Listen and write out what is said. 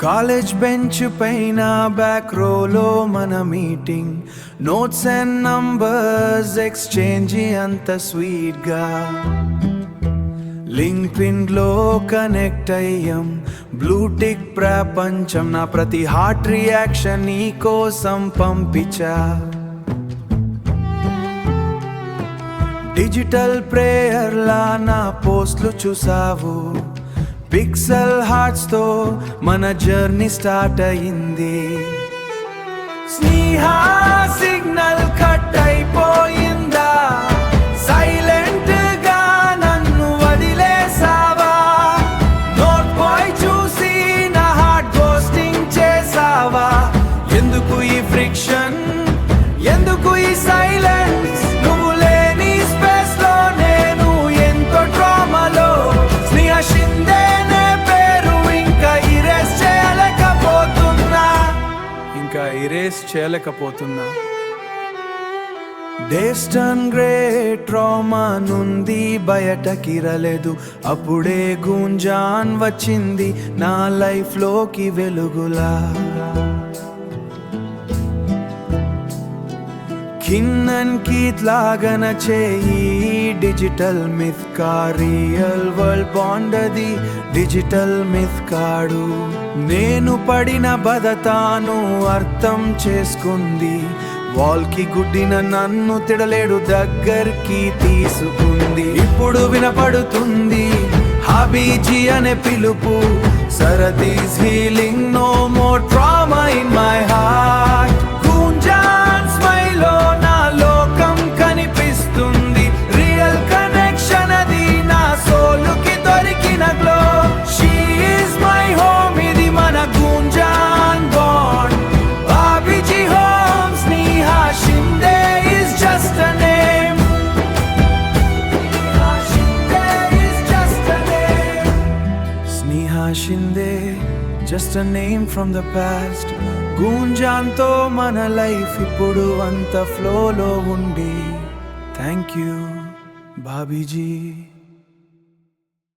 College bench పైన back రోలో మన meeting, notes and numbers exchange అంత స్వీట్ గా. లింక్డ్ఇన్ లో కనెక్ట్ అయ్యాం, బ్లూటిక్ ప్రపంచం నా ప్రతి హార్ట్ రియాక్షన్ నీ కోసం పంపించా. డిజిటల్ ప్రేయర్ లా నా పోస్ట్లు చూసావు, పిక్సెల్ హార్ట్స్ తో మన జర్నీ స్టార్ట్ అయింది. స్నేహ సిగ్నల్ కట్ అయిపోయిందా, సైలెంట్ గా నన్ను వదిలేసావా, నోట్ బాయ్ చూసి నా హార్ట్ గోస్టింగ్ చేసావా. ఎందుకు ఈ ఫ్రిక్షన్, ఎందుకు ఈ సైలెన్స్, నువ్వు లేని స్పేస్ లో నేను ఎంతో డ్రామాలో. స్నేహ షిందే ఇరేస్ చేయలేకపోతున్నా. డేస్టన్ గ్రే ట్రామా నుండి బయటకి రాలేదు, అప్పుడే గుంజాన్ వచ్చింది నా లైఫ్ లోకి వెలుగులా. కిన్నన్ కీత్ లాగన చేయి డిజిటల్ మిత్ కా, రియల్ వరల్డ్ బాండ్ అది డిజిటల్ మిత్ కాడు. నేను పడిన బదతాను అర్థం చేసుకుంది, వాల్ కి గుడ్డిన నన్ను తిడలేడు దగ్గరికి తీసుకుంది. ఇప్పుడు వినపడుతుంది హాబీజీ అనే పిలుపు, సరదీస్ healing, no more trauma in my heart. Gunjan స్మైలో నా లోకం కనిపిస్తుంది, రియల్ కనెక్షన్ అది నా సోలుకి దొరికిన glow. She is my home, ఇది మన Gunjan bond. Babiji home, Sneha Shinde is just a name. Sneha Shinde, just a name from the past. గుంజాన్తో మన లైఫ్ ఇప్పుడు అంత ఫ్లోలో ఉంది. Thank you Bhabhiji.